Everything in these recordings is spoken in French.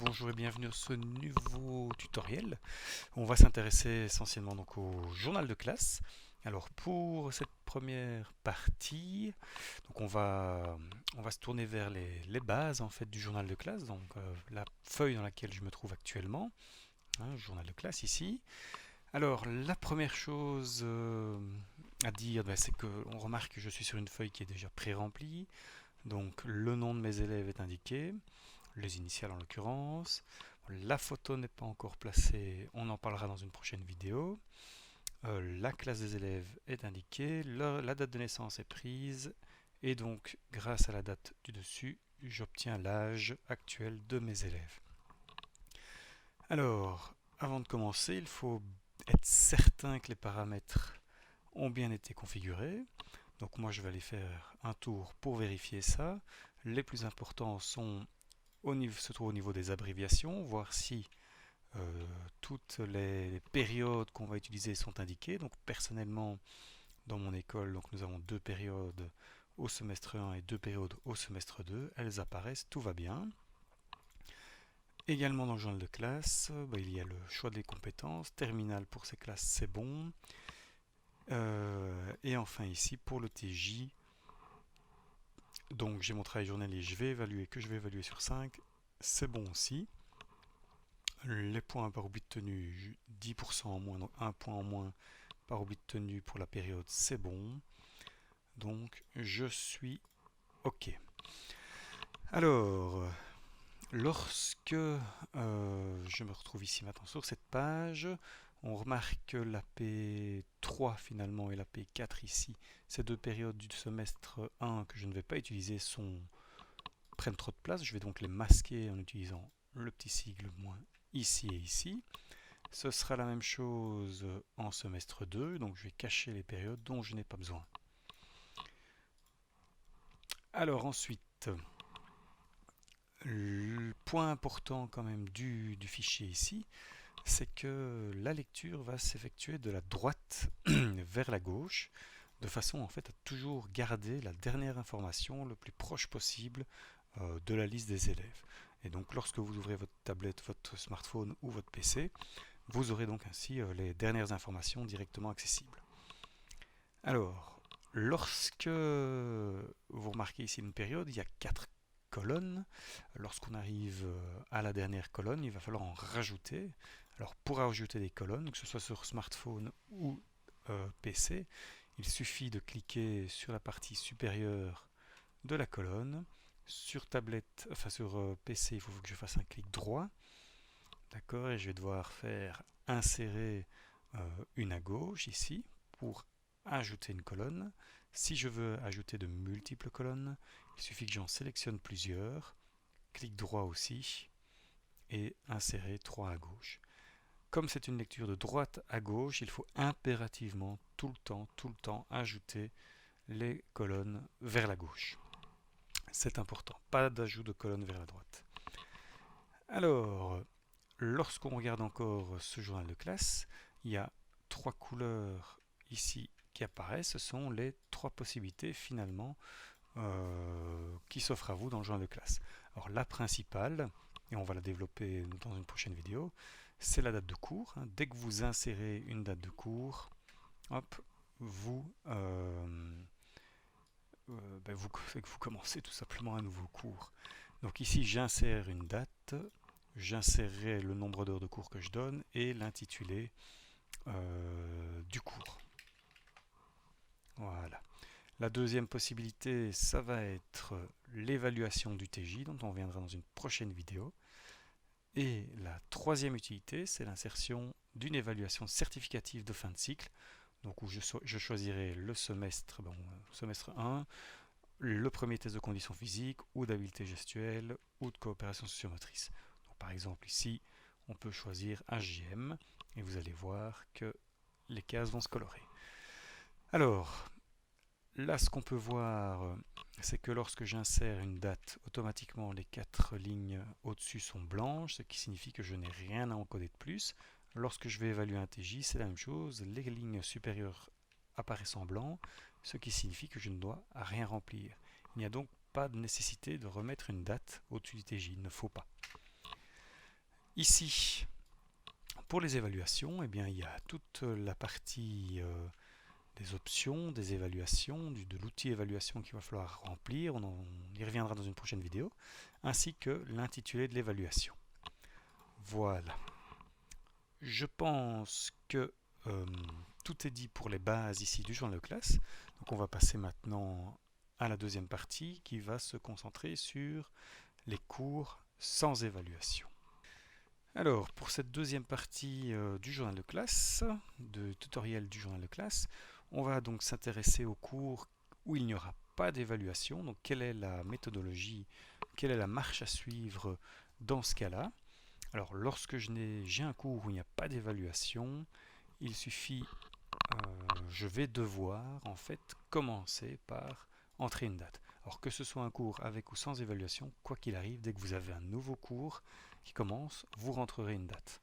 Bonjour et bienvenue à ce nouveau tutoriel. On va s'intéresser essentiellement donc au journal de classe. Alors pour cette première partie, donc on va se tourner vers les bases en fait du journal de classe, donc la feuille dans laquelle je me trouve actuellement, le journal de classe ici. Alors la première chose à dire, c'est qu'on remarque que je suis sur une feuille qui est déjà pré-remplie. Donc le nom de mes élèves est indiqué, les initiales en l'occurrence. La photo n'est pas encore placée, on en parlera dans une prochaine vidéo. La classe des élèves est indiquée, la date de naissance est prise, et donc grâce à la date du dessus, j'obtiens l'âge actuel de mes élèves. Alors, avant de commencer, il faut être certain que les paramètres ont bien été configurés. Donc moi je vais aller faire un tour pour vérifier ça. Les plus importants se trouvent au niveau des abréviations, voir si toutes les périodes qu'on va utiliser sont indiquées. Donc personnellement, dans mon école, donc nous avons 2 périodes au semestre 1 et 2 périodes au semestre 2. Elles apparaissent, tout va bien. Également dans le journal de classe, il y a le choix des compétences. Terminal pour ces classes, c'est bon. Et enfin ici, pour le TJ, donc j'ai mon travail journalier, que je vais évaluer sur 5, c'est bon aussi. Les points par oubli de tenue, 10% en moins, donc 1 point en moins par oubli de tenue pour la période, c'est bon. Donc je suis OK. Alors, lorsque je me retrouve ici maintenant sur cette page, on remarque que la P3 finalement et la P4 ici, ces 2 périodes du semestre 1 que je ne vais pas utiliser prennent trop de place. Je vais donc les masquer en utilisant le petit sigle moins ici et ici. Ce sera la même chose en semestre 2, donc je vais cacher les périodes dont je n'ai pas besoin. Alors ensuite, le point important quand même du fichier ici, c'est que la lecture va s'effectuer de la droite vers la gauche, de façon en fait à toujours garder la dernière information le plus proche possible de la liste des élèves. Et donc lorsque vous ouvrez votre tablette, votre smartphone ou votre PC, vous aurez donc ainsi les dernières informations directement accessibles. Alors, lorsque vous remarquez ici une période, il y a 4 colonnes. Lorsqu'on arrive à la dernière colonne, il va falloir en rajouter. Alors pour ajouter des colonnes, que ce soit sur smartphone ou PC, il suffit de cliquer sur la partie supérieure de la colonne. Sur tablette, enfin sur PC, il faut que je fasse un clic droit. D'accord, et je vais devoir faire insérer une à gauche ici pour ajouter une colonne. Si je veux ajouter de multiples colonnes, il suffit que j'en sélectionne plusieurs, clic droit aussi, et insérer 3 à gauche. Comme c'est une lecture de droite à gauche, il faut impérativement tout le temps ajouter les colonnes vers la gauche. C'est important, pas d'ajout de colonnes vers la droite. Alors, lorsqu'on regarde encore ce journal de classe, il y a 3 couleurs ici qui apparaissent. Ce sont les 3 possibilités finalement qui s'offrent à vous dans le journal de classe. Alors la principale, et on va la développer dans une prochaine vidéo, c'est la date de cours. Dès que vous insérez une date de cours, hop, vous commencez tout simplement un nouveau cours. Donc ici j'insère une date, j'insérerai le nombre d'heures de cours que je donne et l'intitulé du cours. Voilà. La deuxième possibilité, ça va être l'évaluation du TJ, dont on reviendra dans une prochaine vidéo. Et la troisième utilité, c'est l'insertion d'une évaluation certificative de fin de cycle, donc où je choisirai le semestre, semestre 1, le premier test de conditions physiques, ou d'habileté gestuelle, ou de coopération sociomotrice. Donc, par exemple, ici, on peut choisir un JM, et vous allez voir que les cases vont se colorer. Alors, là, ce qu'on peut voir, c'est que lorsque j'insère une date, automatiquement les 4 lignes au-dessus sont blanches, ce qui signifie que je n'ai rien à encoder de plus. Lorsque je vais évaluer un TJ, c'est la même chose, les lignes supérieures apparaissent en blanc, ce qui signifie que je ne dois rien remplir. Il n'y a donc pas de nécessité de remettre une date au-dessus du TJ, il ne faut pas. Ici, pour les évaluations, eh bien, il y a toute la partie des options, des évaluations, de l'outil évaluation qu'il va falloir remplir. On y reviendra dans une prochaine vidéo, ainsi que l'intitulé de l'évaluation. Voilà. Je pense que tout est dit pour les bases ici du journal de classe. Donc on va passer maintenant à la deuxième partie qui va se concentrer sur les cours sans évaluation. Alors, pour cette deuxième partie du journal de classe, de tutoriel du journal de classe, on va donc s'intéresser aux cours où il n'y aura pas d'évaluation. Donc, quelle est la méthodologie, quelle est la marche à suivre dans ce cas-là? Alors, lorsque j'ai un cours où il n'y a pas d'évaluation, il suffit, je vais devoir en fait commencer par entrer une date. Alors que ce soit un cours avec ou sans évaluation, quoi qu'il arrive, dès que vous avez un nouveau cours qui commence, vous rentrerez une date.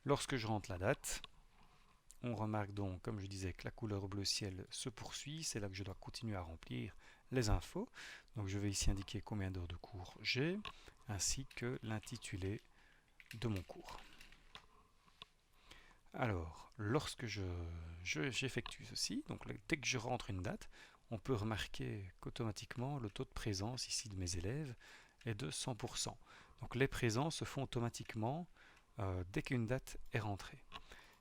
Lorsque je rentre la date, on remarque donc, comme je disais, que la couleur bleu ciel se poursuit. C'est là que je dois continuer à remplir les infos. Donc je vais ici indiquer combien d'heures de cours j'ai, ainsi que l'intitulé de mon cours. Alors, lorsque j'effectue ceci, donc dès que je rentre une date, on peut remarquer qu'automatiquement le taux de présence ici de mes élèves est de 100%. Donc les présences se font automatiquement dès qu'une date est rentrée.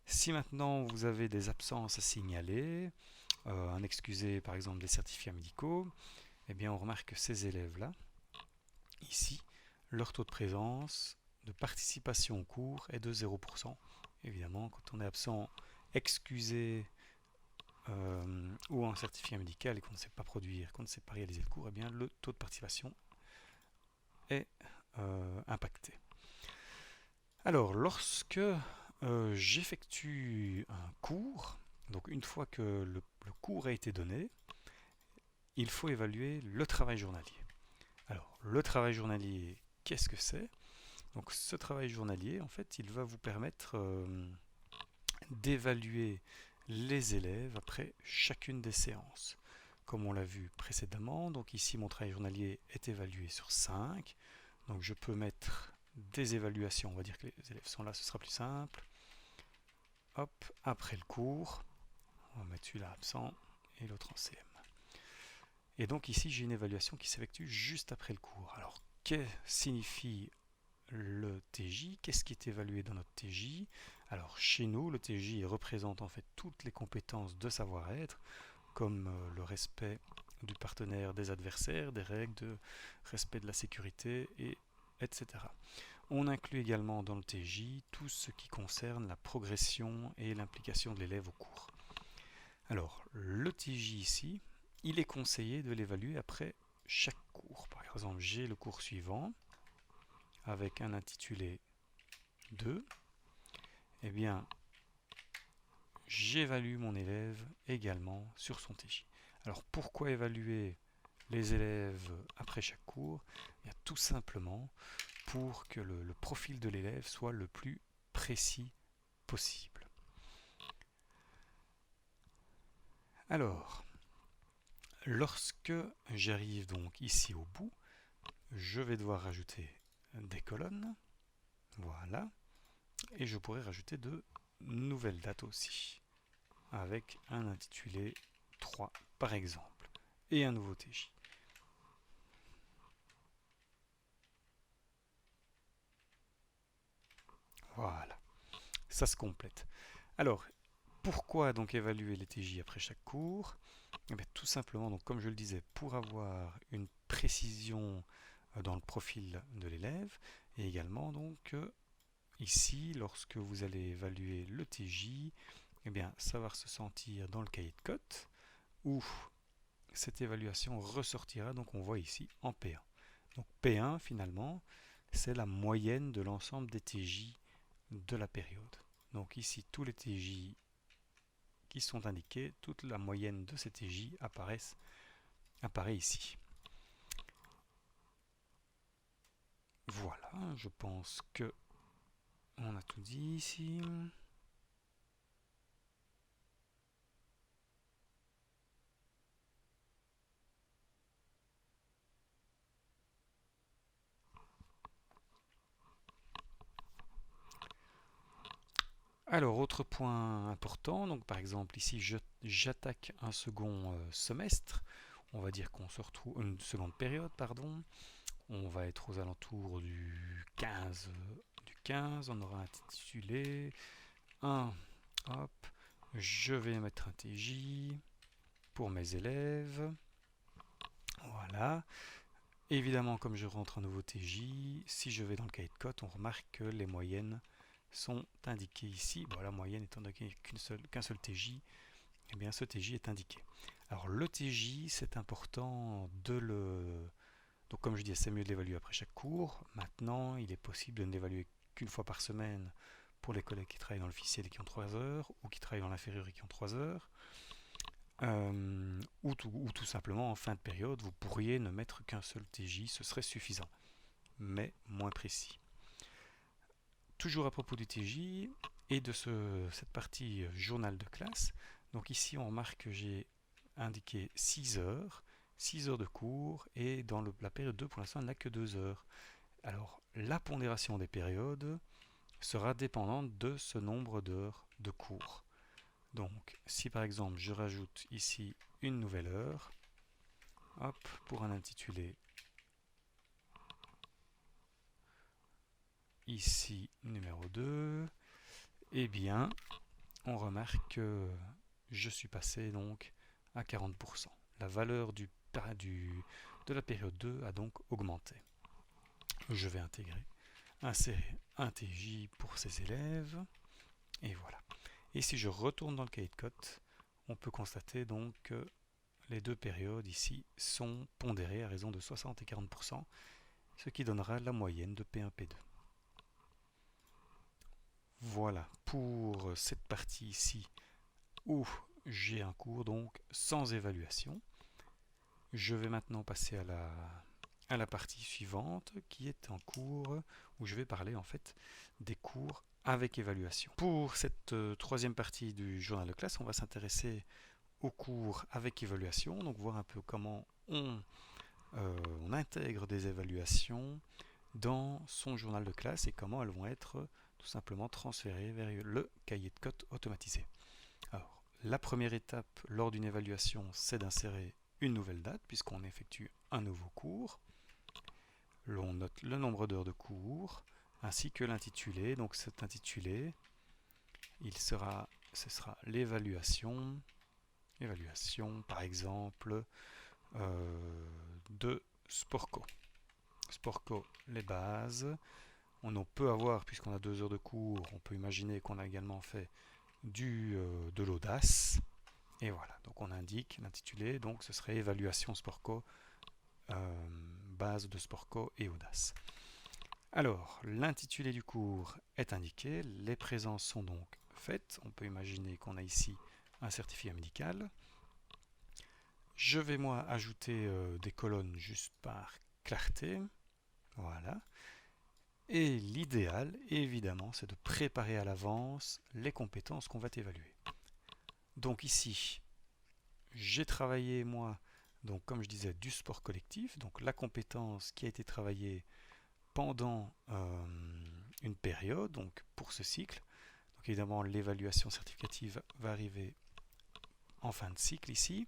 Si maintenant vous avez des absences à signaler, un excusé par exemple des certificats médicaux, eh bien on remarque que ces élèves-là, ici, leur taux de présence, de participation au cours est de 0%. Évidemment, quand on est absent, excusé ou un certificat médical et qu'on ne sait pas produire, qu'on ne sait pas réaliser le cours, eh bien le taux de participation est impacté. Alors, lorsque j'effectue un cours, donc une fois que le cours a été donné, il faut évaluer le travail journalier. Alors, le travail journalier, qu'est-ce que c'est? Donc, ce travail journalier, en fait, il va vous permettre d'évaluer les élèves après chacune des séances. Comme on l'a vu précédemment, donc ici mon travail journalier est évalué sur 5. Donc je peux mettre des évaluations, on va dire que les élèves sont là, ce sera plus simple. Hop, après le cours, on va mettre celui-là absent et l'autre en CM. Et donc ici j'ai une évaluation qui s'effectue juste après le cours. Alors que signifie le TJ? Qu'est-ce qui est évalué dans notre TJ? Alors chez nous, le TJ représente en fait toutes les compétences de savoir-être, comme le respect du partenaire des adversaires, des règles de respect de la sécurité, etc. On inclut également dans le TJ tout ce qui concerne la progression et l'implication de l'élève au cours. Alors, le TJ ici, il est conseillé de l'évaluer après chaque cours. Par exemple, j'ai le cours suivant avec un intitulé 2. Eh bien, j'évalue mon élève également sur son TJ. Alors, pourquoi évaluer les élèves après chaque cours? Eh bien, tout simplement pour que le profil de l'élève soit le plus précis possible. Alors, lorsque j'arrive donc ici au bout, je vais devoir rajouter des colonnes. Voilà. Et je pourrais rajouter de nouvelles dates aussi, avec un intitulé 3 par exemple, et un nouveau TJ. Voilà, ça se complète. Alors, pourquoi donc évaluer les TJ après chaque cours? Eh bien, tout simplement, donc, comme je le disais, pour avoir une précision dans le profil de l'élève, et également donc ici, lorsque vous allez évaluer le TJ, eh bien, ça va se sentir dans le cahier de cotes, où cette évaluation ressortira, donc on voit ici, en P1. Donc P1, finalement, c'est la moyenne de l'ensemble des TJ de la période. Donc ici, tous les TJ qui sont indiqués, toute la moyenne de ces TJ apparaît ici. Voilà, je pense que on a tout dit ici. Alors, autre point important, donc par exemple ici j'attaque un second semestre, on va dire qu'on se retrouve, une seconde période, pardon, on va être aux alentours du 15, on aura intitulé 1, hop, je vais mettre un TJ pour mes élèves, voilà. Évidemment, comme je rentre un nouveau TJ, si je vais dans le cahier de code, on remarque que les moyennes sont indiquées ici. Bon, la moyenne étant donné qu'un seul TJ, eh bien ce TJ est indiqué. Alors le TJ, c'est important de le... Donc comme je dis, c'est mieux de l'évaluer après chaque cours. Maintenant, il est possible de ne l'évaluer qu'une fois par semaine pour les collègues qui travaillent dans l'officiel et qui ont 3 heures, ou qui travaillent dans l'inférieur et qui ont 3 heures. Ou tout simplement en fin de période, vous pourriez ne mettre qu'un seul TJ, ce serait suffisant, mais moins précis. Toujours à propos du TJ et de cette partie journal de classe, donc ici on remarque que j'ai indiqué 6 heures de cours, et dans la période 2 pour l'instant elle n'a que 2 heures. Alors la pondération des périodes sera dépendante de ce nombre d'heures de cours. Donc, si par exemple je rajoute ici une nouvelle heure, hop, pour un intitulé ici numéro 2, eh bien, on remarque que je suis passé donc à 40%. La valeur de la période 2 a donc augmenté. Je vais insérer un TJ pour ces élèves, et voilà. Et si je retourne dans le cahier de code, on peut constater donc que les deux périodes ici sont pondérées à raison de 60 et 40%, ce qui donnera la moyenne de P1, P2. Voilà pour cette partie ici où j'ai un cours donc sans évaluation. Je vais maintenant passer à la partie suivante qui est un cours où je vais parler en fait des cours avec évaluation. Pour cette troisième partie du journal de classe, on va s'intéresser aux cours avec évaluation, donc voir un peu comment on intègre des évaluations dans son journal de classe et comment elles vont être tout simplement transférées vers le cahier de code automatisé. Alors, la première étape lors d'une évaluation, c'est d'insérer une nouvelle date puisqu'on effectue un nouveau cours. L'on note le nombre d'heures de cours ainsi que l'intitulé. Donc cet intitulé, ce sera l'évaluation, par exemple de Sportco. Sportco, les bases. On en peut avoir, puisqu'on a 2 heures de cours, on peut imaginer qu'on a également fait de l'audace. Et voilà, donc on indique l'intitulé, donc ce serait évaluation Sportco, base de Sportco et audace. Alors, l'intitulé du cours est indiqué, les présences sont donc faites. On peut imaginer qu'on a ici un certificat médical. Je vais moi ajouter des colonnes juste par clarté. Voilà. Et l'idéal, évidemment, c'est de préparer à l'avance les compétences qu'on va évaluer. Donc ici, j'ai travaillé moi, donc comme je disais, du sport collectif, donc la compétence qui a été travaillée pendant une période, donc pour ce cycle. Donc évidemment, l'évaluation certificative va arriver en fin de cycle ici.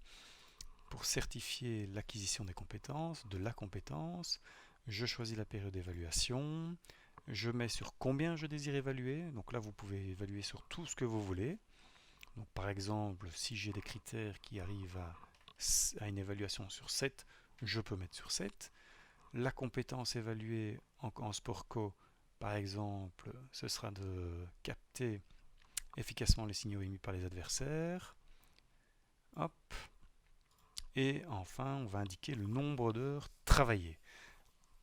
Pour certifier l'acquisition des compétences, de la compétence, je choisis la période d'évaluation, je mets sur combien je désire évaluer, donc là vous pouvez évaluer sur tout ce que vous voulez. Donc par exemple, si j'ai des critères qui arrivent à une évaluation sur 7, je peux mettre sur 7. La compétence évaluée en Sportco, par exemple, ce sera de capter efficacement les signaux émis par les adversaires. Hop. Et enfin, on va indiquer le nombre d'heures travaillées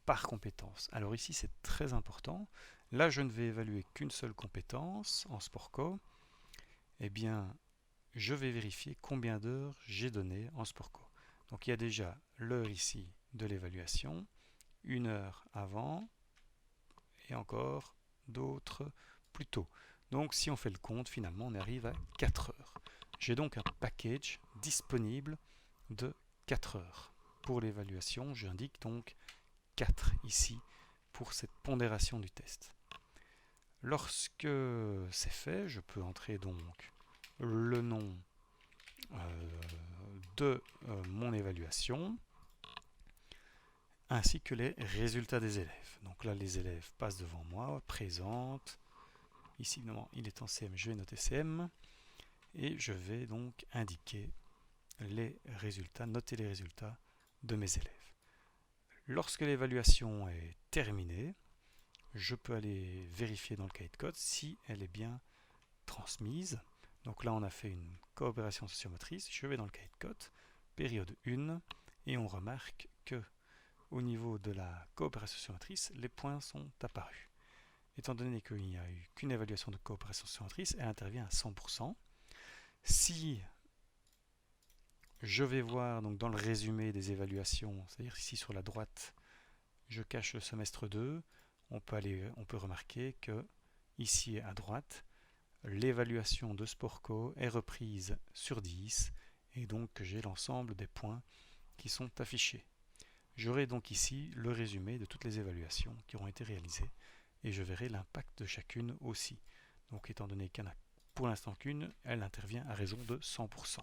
par compétence. Alors ici, c'est très important. Là, je ne vais évaluer qu'une seule compétence en Sportco. Eh bien, je vais vérifier combien d'heures j'ai donné en Sportco. Donc il y a déjà l'heure ici de l'évaluation, 1 heure avant, et encore d'autres plus tôt. Donc si on fait le compte, finalement on arrive à 4 heures. J'ai donc un package disponible de 4 heures. Pour l'évaluation, j'indique donc 4 ici pour cette pondération du test. Lorsque c'est fait, je peux entrer donc le nom de mon évaluation ainsi que les résultats des élèves. Donc là, les élèves passent devant moi, présentent. Ici, évidemment, il est en CM, je vais noter CM. Et je vais donc indiquer les résultats, noter les résultats de mes élèves. Lorsque l'évaluation est terminée, je peux aller vérifier dans le cahier de code si elle est bien transmise. Donc là, on a fait une coopération sociomotrice. Je vais dans le cahier de code, période 1, et on remarque que au niveau de la coopération sociomotrice, les points sont apparus. Étant donné qu'il n'y a eu qu'une évaluation de coopération sociomotrice, elle intervient à 100%. Si je vais voir donc dans le résumé des évaluations, c'est-à-dire ici sur la droite, je cache le semestre 2, on peut remarquer que ici à droite, l'évaluation de Sportco est reprise sur 10 et donc j'ai l'ensemble des points qui sont affichés. J'aurai donc ici le résumé de toutes les évaluations qui auront été réalisées et je verrai l'impact de chacune aussi. Donc étant donné qu'il n'y en a pour l'instant qu'une, elle intervient à raison de 100%.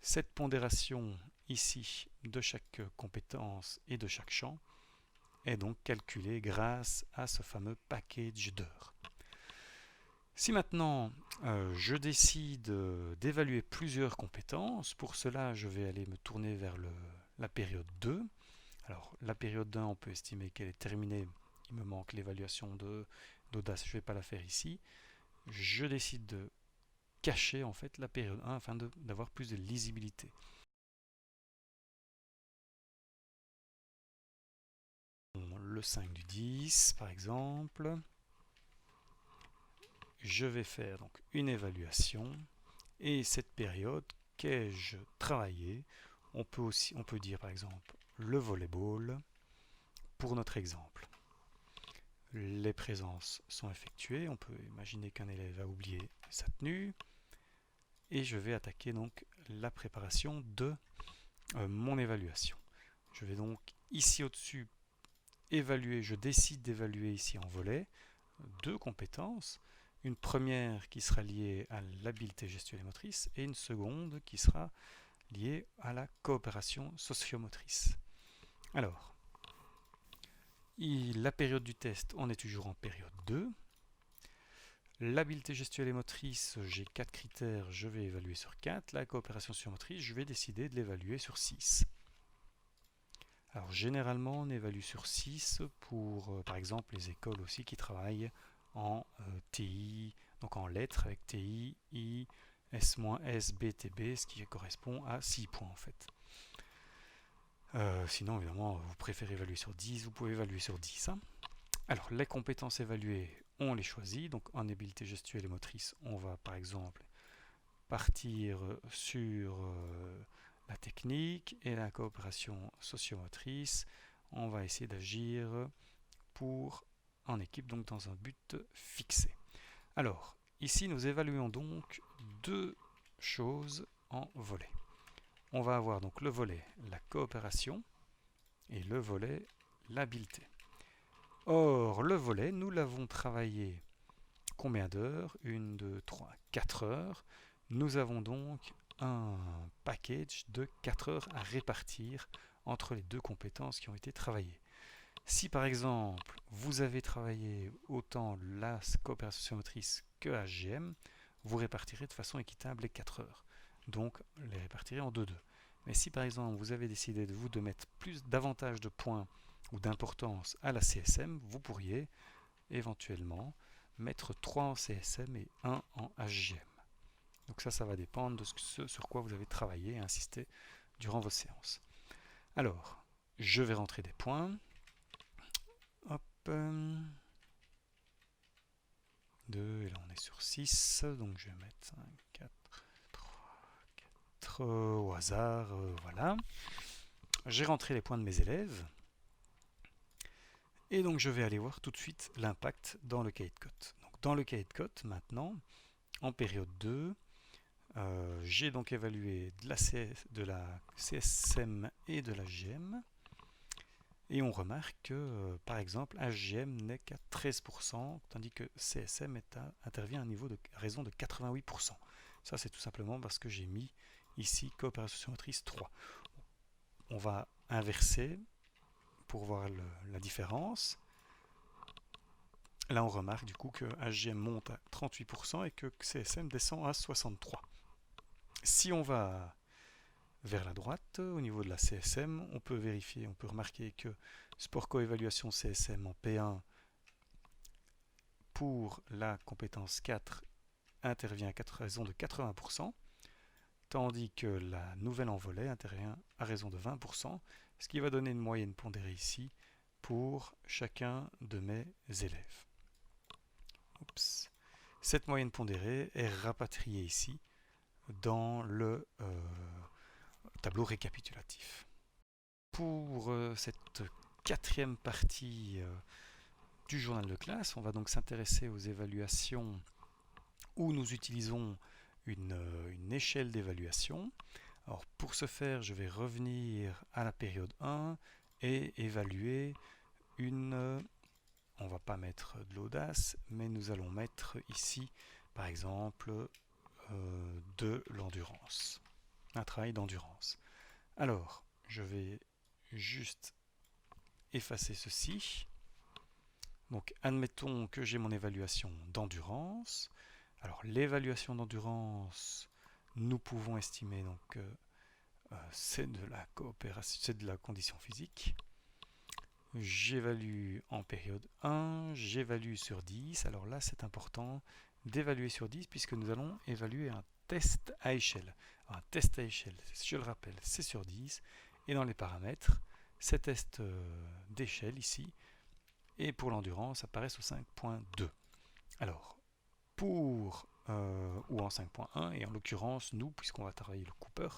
Cette pondération ici de chaque compétence et de chaque champ est donc calculée grâce à ce fameux package d'heures. Si maintenant je décide d'évaluer plusieurs compétences, pour cela je vais aller me tourner vers la période 2. Alors la période 1, on peut estimer qu'elle est terminée, il me manque l'évaluation d'audace, je ne vais pas la faire ici. Je décide de cacher en fait la période 1 afin d'avoir plus de lisibilité. Le 5 du 10 par exemple. Je vais faire donc une évaluation et cette période qu'ai-je travaillé. On peut dire par exemple le volleyball pour notre exemple. Les présences sont effectuées, on peut imaginer qu'un élève a oublié sa tenue et je vais attaquer donc la préparation de mon évaluation. Je vais donc ici au-dessus évaluer, je décide d'évaluer ici en volet deux compétences. Une première qui sera liée à l'habileté gestuelle et motrice et une seconde qui sera liée à la coopération sociomotrice. Alors, la période du test, on est toujours en période 2. L'habileté gestuelle et motrice, j'ai 4 critères, je vais évaluer sur 4. La coopération sociomotrice, je vais décider de l'évaluer sur 6. Alors généralement, on évalue sur 6 pour, par exemple, les écoles aussi qui travaillent en TI, donc en lettres avec TI, I, S-S, B, TB, ce qui correspond à 6 points en fait. Sinon, évidemment, vous préférez évaluer sur 10, vous pouvez évaluer sur 10. Hein. Alors, les compétences évaluées, on les choisit. Donc, en habileté gestuelle et motrice, on va par exemple partir sur la technique et la coopération sociomotrice. On va essayer d'agir en équipe, donc dans un but fixé. Alors, ici, nous évaluons donc deux choses en volet. On va avoir donc le volet la coopération et le volet l'habileté. Or, le volet, nous l'avons travaillé combien d'heures? 1, 2, 3, 4 heures. Nous avons donc un package de 4 heures à répartir entre les deux compétences qui ont été travaillées. Si par exemple, vous avez travaillé autant la coopération motrice que HGM, vous répartirez de façon équitable les 4 heures. Donc, les répartirez en 2-2. Mais si par exemple, vous avez décidé de mettre davantage de points ou d'importance à la CSM, vous pourriez éventuellement mettre 3 en CSM et 1 en HGM. Donc ça va dépendre de ce sur quoi vous avez travaillé et insisté durant vos séances. Alors, je vais rentrer des points. Hop. 2, et là on est sur 6, donc je vais mettre 5, 4, 3, 4 au hasard, voilà. J'ai rentré les points de mes élèves. Et donc je vais aller voir tout de suite l'impact dans le cahier de code. Donc dans le cahier de code, maintenant, en période 2, j'ai donc évalué de la CSM et de la GM. Et on remarque que, par exemple, HGM n'est qu'à 13%, tandis que CSM intervient à un niveau de raison de 88%. Ça, c'est tout simplement parce que j'ai mis ici coopération motrice 3. On va inverser pour voir la différence. Là, on remarque du coup que HGM monte à 38% et que CSM descend à 63%. Si on va vers la droite, au niveau de la CSM, on peut vérifier, on peut remarquer que sport coévaluation CSM en P1 pour la compétence 4 intervient à raison de 80%, tandis que la nouvelle en volet intervient à raison de 20%, ce qui va donner une moyenne pondérée ici pour chacun de mes élèves. Oups. Cette moyenne pondérée est rapatriée ici dans le tableau récapitulatif. Pour cette quatrième partie du journal de classe, on va donc s'intéresser aux évaluations où nous utilisons une échelle d'évaluation. Alors pour ce faire, je vais revenir à la période 1 et évaluer une... On ne va pas mettre de l'audace, mais nous allons mettre ici, par exemple, de l'endurance. Un travail d'endurance. Alors, je vais juste effacer ceci. Donc, admettons que j'ai mon évaluation d'endurance. Alors, l'évaluation d'endurance, nous pouvons estimer donc c'est de la coopération, c'est de la condition physique. J'évalue en période 1, j'évalue sur 10. Alors là, c'est important d'évaluer sur 10 puisque nous allons évaluer un test à échelle. Alors, un test à échelle, je le rappelle, c'est sur 10. Et dans les paramètres, ces tests d'échelle ici, et pour l'endurance, apparaissent au 5.2. Alors, pour, ou en 5.1, et en l'occurrence, nous, puisqu'on va travailler le Cooper,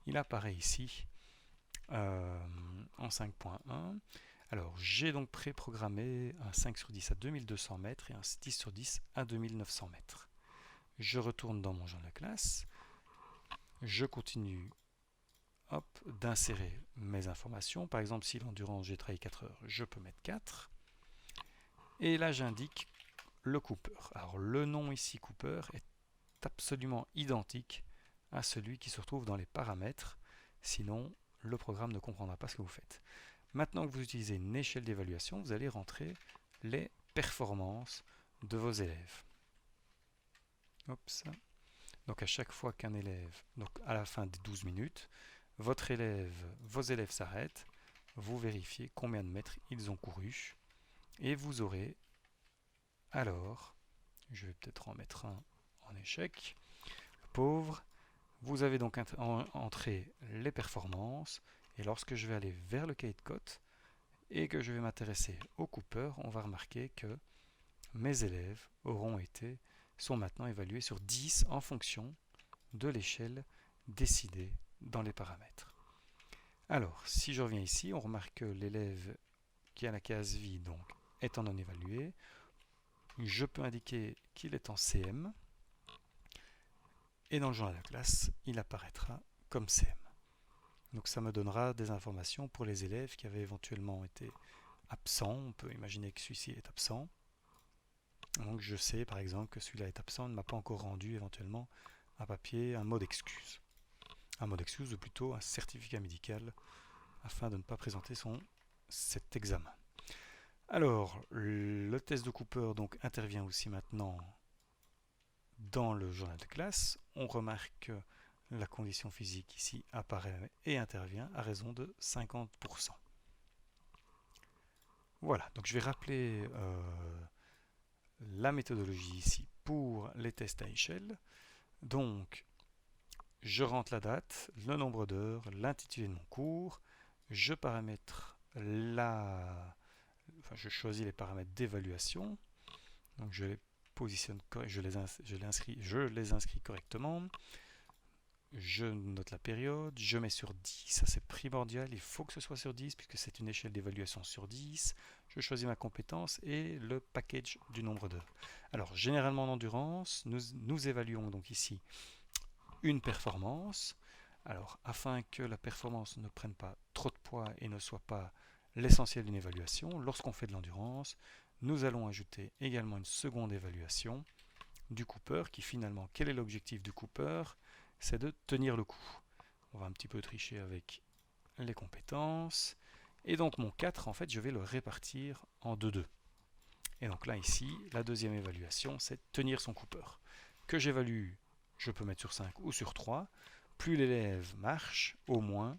il apparaît ici en 5.1. Alors, j'ai donc préprogrammé un 5 sur 10 à 2200 mètres et un 10 sur 10 à 2900 mètres. Je retourne dans mon journal de classe. Je continue d'insérer mes informations. Par exemple, si l'endurance, j'ai travaillé 4 heures, je peux mettre 4. Et là, j'indique le Cooper. Alors, le nom ici, Cooper, est absolument identique à celui qui se retrouve dans les paramètres. Sinon, le programme ne comprendra pas ce que vous faites. Maintenant que vous utilisez une échelle d'évaluation, vous allez rentrer les performances de vos élèves. Oups. Donc à chaque fois qu'un élève, donc à la fin des 12 minutes, vos élèves s'arrêtent, vous vérifiez combien de mètres ils ont couru et vous aurez alors, je vais peut-être en mettre un en échec, le pauvre, vous avez donc entré les performances. Et lorsque je vais aller vers le cahier de cote et que je vais m'intéresser au Cooper, on va remarquer que mes élèves sont maintenant évalués sur 10 en fonction de l'échelle décidée dans les paramètres. Alors, si je reviens ici, on remarque que l'élève qui a la case vie donc, étant non évalué, je peux indiquer qu'il est en CM et dans le journal de la classe, il apparaîtra comme CM. Donc ça me donnera des informations pour les élèves qui avaient éventuellement été absents. On peut imaginer que celui-ci est absent. Donc je sais par exemple que celui-là est absent, ne m'a pas encore rendu éventuellement un papier, un mot d'excuse. Un mot d'excuse ou plutôt un certificat médical afin de ne pas présenter cet examen. Alors, le test de Cooper donc intervient aussi maintenant dans le journal de classe. On remarque que la condition physique ici apparaît et intervient à raison de 50%. Voilà, donc je vais rappeler la méthodologie ici pour les tests à échelle. Donc, je rentre la date, le nombre d'heures, l'intitulé de mon cours, je choisis les paramètres d'évaluation. Donc je les positionne, je les inscris correctement. Je note la période, je mets sur 10, ça c'est primordial, il faut que ce soit sur 10 puisque c'est une échelle d'évaluation sur 10. Je choisis ma compétence et le package du nombre d'heures. Alors généralement en endurance, nous évaluons donc ici une performance. Alors afin que la performance ne prenne pas trop de poids et ne soit pas l'essentiel d'une évaluation. Lorsqu'on fait de l'endurance, nous allons ajouter également une seconde évaluation du Cooper qui finalement, quel est l'objectif du Cooper? C'est de tenir le coup. On va un petit peu tricher avec les compétences. Et donc mon 4, en fait, je vais le répartir en 2-2. Et donc là, ici, la deuxième évaluation, c'est tenir son Cooper. Que j'évalue, je peux mettre sur 5 ou sur 3. Plus l'élève marche, au moins,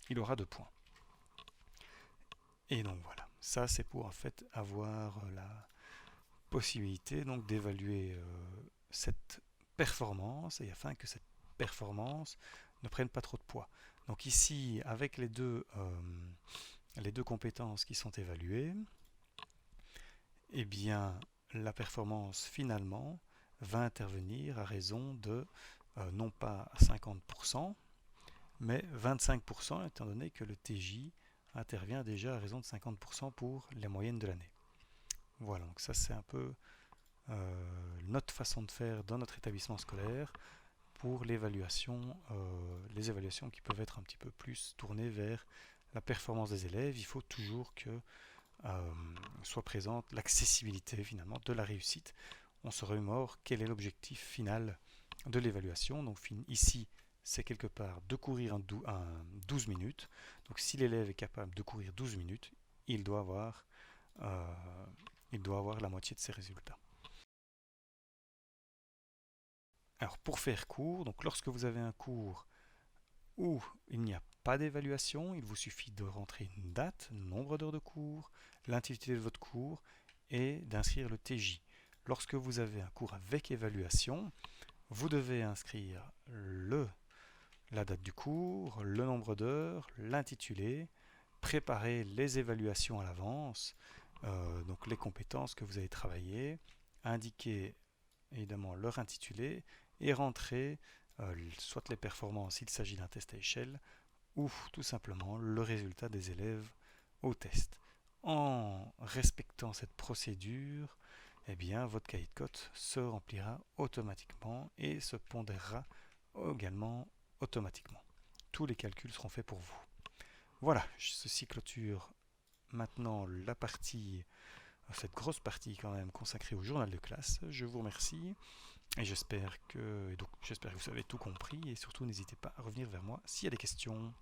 il aura 2 points. Et donc voilà, ça c'est pour en fait avoir la possibilité donc d'évaluer cette performance et afin que cette performance ne prenne pas trop de poids. Donc ici, avec les deux compétences qui sont évaluées, eh bien la performance finalement va intervenir à raison de non pas 50%, mais 25% étant donné que le TJ intervient déjà à raison de 50% pour les moyennes de l'année. Voilà, donc ça c'est un peu notre façon de faire dans notre établissement scolaire pour l'évaluation, les évaluations qui peuvent être un petit peu plus tournées vers la performance des élèves. Il faut toujours que soit présente l'accessibilité finalement de la réussite. On se remémore quel est l'objectif final de l'évaluation. Donc ici, c'est quelque part de courir un 12 minutes. Donc si l'élève est capable de courir 12 minutes, il doit avoir la moitié de ses résultats. Alors pour faire court, donc lorsque vous avez un cours où il n'y a pas d'évaluation, il vous suffit de rentrer une date, nombre d'heures de cours, l'intitulé de votre cours et d'inscrire le TJ. Lorsque vous avez un cours avec évaluation, vous devez inscrire la date du cours, le nombre d'heures, l'intitulé, préparer les évaluations à l'avance, donc les compétences que vous avez travaillées, indiquer évidemment leur intitulé et rentrer soit les performances s'il s'agit d'un test à échelle ou tout simplement le résultat des élèves au test. En respectant cette procédure, eh bien, votre cahier de cote se remplira automatiquement et se pondérera également automatiquement. Tous les calculs seront faits pour vous. Voilà, ceci clôture maintenant la partie, cette grosse partie quand même consacrée au journal de classe. Je vous remercie et j'espère que vous avez tout compris et surtout n'hésitez pas à revenir vers moi s'il y a des questions.